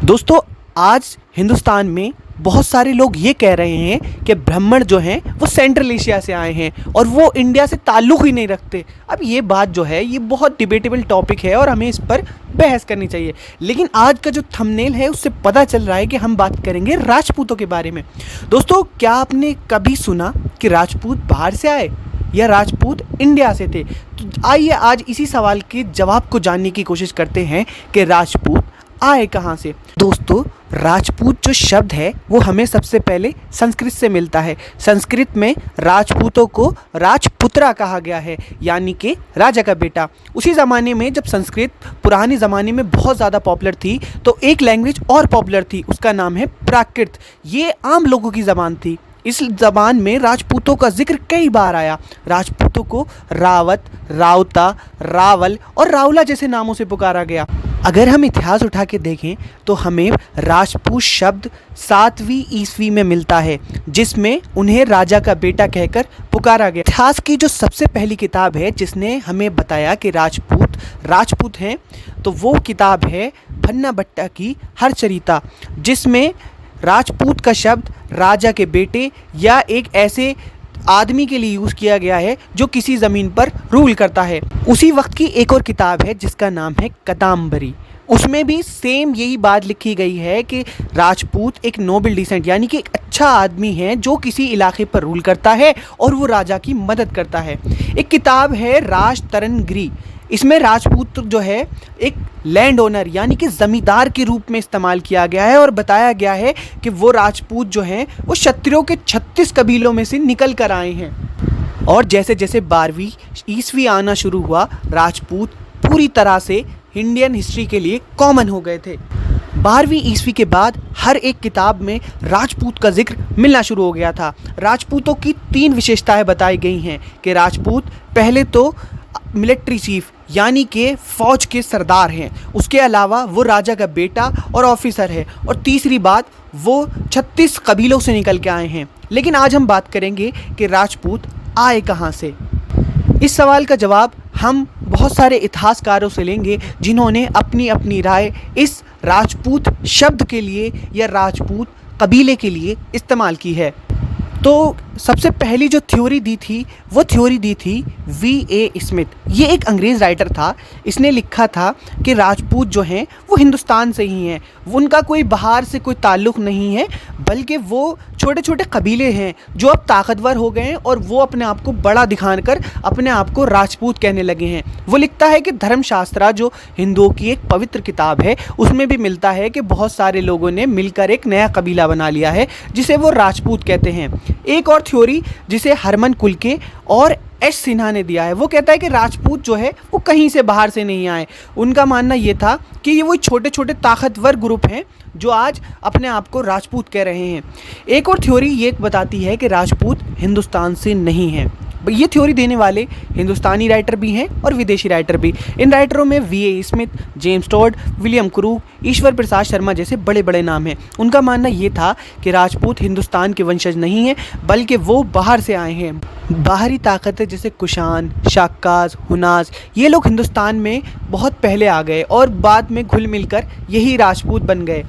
दोस्तों, आज हिंदुस्तान में बहुत सारे लोग ये कह रहे हैं कि ब्राह्मण जो हैं वो सेंट्रल एशिया से आए हैं और वो इंडिया से ताल्लुक़ ही नहीं रखते। अब ये बात जो है ये बहुत डिबेटेबल टॉपिक है और हमें इस पर बहस करनी चाहिए। लेकिन आज का जो थंबनेल है उससे पता चल रहा है कि हम बात करेंगे राजपूतों के बारे में। दोस्तों, क्या आपने कभी सुना कि राजपूत बाहर से आए या राजपूत इंडिया से थे? तो आइए आज इसी सवाल के जवाब को जानने की कोशिश करते हैं कि राजपूत आए कहाँ से। दोस्तों, राजपूत जो शब्द है वो हमें सबसे पहले संस्कृत से मिलता है। संस्कृत में राजपूतों को राजपुत्रा कहा गया है, यानी कि राजा का बेटा। उसी ज़माने में जब संस्कृत पुराने ज़माने में बहुत ज़्यादा पॉपुलर थी तो एक लैंग्वेज और पॉपुलर थी, उसका नाम है प्राकृत। ये आम लोगों की ज़बान थी। इस ज़बान में राजपूतों का जिक्र कई बार आया। राजपूतों को रावत, रावता, रावल और रावला जैसे नामों से पुकारा गया। अगर हम इतिहास उठा के देखें तो हमें राजपूत शब्द 7वीं ईस्वी में मिलता है, जिसमें उन्हें राजा का बेटा कहकर पुकारा गया। इतिहास की जो सबसे पहली किताब है जिसने हमें बताया कि राजपूत हैं, तो वो किताब है भन्ना भट्टा की हरचरिता, जिसमें राजपूत का शब्द राजा के बेटे या एक ऐसे आदमी के लिए यूज़ किया गया है जो किसी ज़मीन पर रूल करता है। उसी वक्त की एक और किताब है जिसका नाम है कदाम्बरी। उसमें भी सेम यही बात लिखी गई है कि राजपूत एक नोबल डिसेंट यानी कि एक अच्छा आदमी है जो किसी इलाके पर रूल करता है और वो राजा की मदद करता है। एक किताब है राजतरंगिरी। इसमें राजपूत जो है एक लैंड ओनर यानी कि ज़मींदार के रूप में इस्तेमाल किया गया है और बताया गया है कि वो राजपूत जो हैं वो क्षत्रियों के 36 कबीलों में से निकल कर आए हैं। और जैसे जैसे 12वीं ईस्वी आना शुरू हुआ, राजपूत पूरी तरह से इंडियन हिस्ट्री के लिए कॉमन हो गए थे। 12वीं ईस्वी के बाद हर एक किताब में राजपूत का जिक्र मिलना शुरू हो गया था। राजपूतों की 3 विशेषताएं बताई गई हैं कि राजपूत पहले तो मिलिट्री चीफ यानी कि फ़ौज के सरदार हैं, उसके अलावा वो राजा का बेटा और ऑफिसर है, और तीसरी बात वो 36 कबीलों से निकल के आए हैं। लेकिन आज हम बात करेंगे कि राजपूत आए कहाँ से। इस सवाल का जवाब हम बहुत सारे इतिहासकारों से लेंगे जिन्होंने अपनी अपनी राय इस राजपूत शब्द के लिए या राजपूत कबीले के लिए इस्तेमाल की है। तो सबसे पहली जो थ्योरी दी थी वो थ्योरी दी थी V.A. स्मिथ। ये एक अंग्रेज़ राइटर था। इसने लिखा था कि राजपूत जो हैं वो हिंदुस्तान से ही हैं, उनका कोई बाहर से कोई ताल्लुक़ नहीं है, बल्कि वो छोटे छोटे कबीले हैं जो अब ताकतवर हो गए हैं और वो अपने आप को बड़ा दिखाकर अपने आप को राजपूत कहने लगे हैं। वो लिखता है कि धर्मशास्त्रा जो हिंदुओं की एक पवित्र किताब है उसमें भी मिलता है कि बहुत सारे लोगों ने मिलकर एक नया कबीला बना लिया है जिसे वो राजपूत कहते हैं। एक और थ्योरी जिसे हरमन कुलके और एस सिन्हा ने दिया है, वो कहता है कि राजपूत जो है वो कहीं से बाहर से नहीं आए। उनका मानना ये था कि ये वो छोटे छोटे ताकतवर ग्रुप हैं जो आज अपने आप को राजपूत कह रहे हैं। एक और थ्योरी ये बताती है कि राजपूत हिंदुस्तान से नहीं है। ये थ्योरी देने वाले हिंदुस्तानी राइटर भी हैं और विदेशी राइटर भी। इन राइटरों में V.A. Smith, James Tod, William Crooke, Ishwar Prasad Sharma जैसे बड़े बड़े नाम हैं। उनका मानना ये था कि राजपूत हिंदुस्तान के वंशज नहीं हैं, बल्कि वो बाहर से आए हैं। बाहरी ताकतें जैसे कुशान, शाक्काज, हुनाज, ये लोग हिंदुस्तान में बहुत पहले आ गए और बाद में घुल मिलकर यही राजपूत बन गए।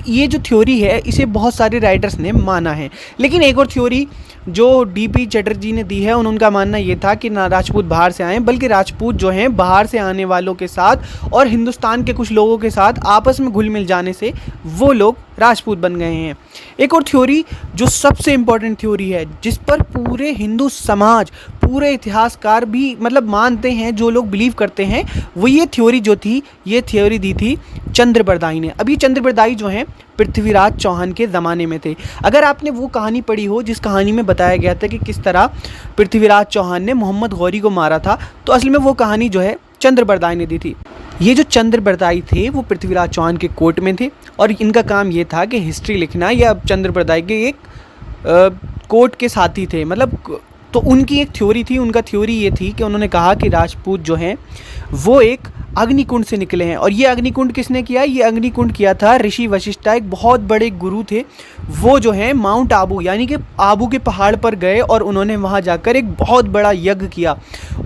ये जो थ्योरी है इसे बहुत सारे राइटर्स ने माना है। लेकिन एक और थ्योरी जो D.P. चटर्जी ने दी है उनका मानना ये था कि ना राजपूत बाहर से आए, बल्कि राजपूत जो हैं बाहर से आने वालों के साथ और हिंदुस्तान के कुछ लोगों के साथ आपस में घुल मिल जाने से वो लोग राजपूत बन गए हैं। एक और थ्योरी जो सबसे इम्पॉर्टेंट थ्योरी है, जिस पर पूरे हिंदू समाज, पूरे इतिहासकार भी मानते हैं, जो लोग बिलीव करते हैं, वो ये थ्योरी दी थी चंद्रबरदाई ने। अब ये चंद्रबरदाई जो हैं पृथ्वीराज चौहान के ज़माने में थे। अगर आपने वो कहानी पढ़ी हो जिस कहानी में बताया गया था कि किस तरह पृथ्वीराज चौहान ने मोहम्मद गौरी को मारा था, तो असल में वो कहानी जो है चंद्रबरदाई ने दी थी। ये जो चंद्रबरदाई थे वो पृथ्वीराज चौहान के कोर्ट में थे और इनका काम ये था कि हिस्ट्री लिखना, या चंद्रबरदाई के एक कोर्ट के साथी थे। तो उनकी एक थ्योरी थी। उनका थ्योरी ये थी कि उन्होंने कहा कि राजपूत जो हैं वो एक अग्निकुंड से निकले हैं। और ये अग्निकुंड किसने किया? ये अग्निकुंड किया था ऋषि वशिष्ठा, एक बहुत बड़े गुरु थे। वो जो है माउंट आबू यानी कि आबू के पहाड़ पर गए और उन्होंने वहाँ जाकर एक बहुत बड़ा यज्ञ किया।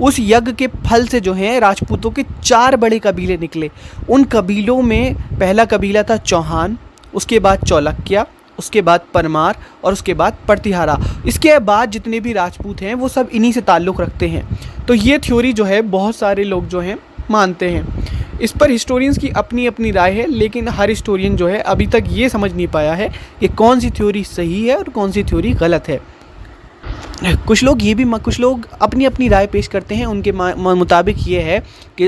उस यज्ञ के फल से जो है राजपूतों के 4 बड़े कबीले निकले। उन कबीलों में पहला कबीला था चौहान, उसके बाद चालुक्य, उसके बाद परमार और उसके बाद प्रतिहारा। इसके बाद जितने भी राजपूत हैं वो सब इन्हीं से ताल्लुक़ रखते हैं। तो ये थ्योरी जो है बहुत सारे लोग जो हैं मानते हैं। इस पर हिस्टोरियंस की अपनी अपनी राय है, लेकिन हर हिस्टोरियन जो है अभी तक ये समझ नहीं पाया है कि कौन सी थ्योरी सही है और कौन सी थ्योरी गलत है। कुछ लोग अपनी अपनी राय पेश करते हैं। उनके मुताबिक ये है कि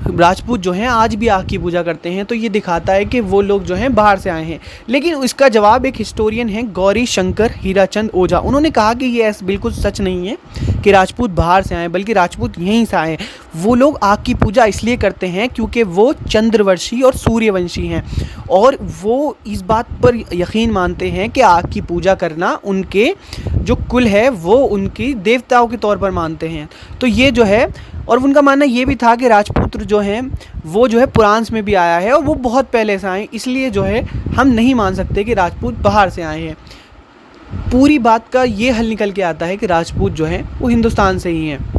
राजपूत जो हैं आज भी आग की पूजा करते हैं, तो ये दिखाता है कि वो लोग जो हैं बाहर से आए हैं। लेकिन इसका जवाब एक हिस्टोरियन हैं गौरी शंकर हीराचंद ओझा, उन्होंने कहा कि ये बिल्कुल सच नहीं है कि राजपूत बाहर से आए, बल्कि राजपूत यहीं से आए। वो लोग आग की पूजा इसलिए करते हैं क्योंकि वो चंद्रवंशी और सूर्यवंशी हैं, और वो इस बात पर यकीन मानते हैं कि आग की पूजा करना उनके जो कुल है वो उनकी देवताओं के तौर पर मानते हैं। तो ये जो है, और उनका मानना ये भी था कि राजपूत जो हैं वो जो है पुराण में भी आया है और वो बहुत पहले से आए, इसलिए जो है हम नहीं मान सकते कि राजपूत बाहर से आए हैं। पूरी बात का ये हल निकल के आता है कि राजपूत जो हैं वो हिंदुस्तान से ही हैं।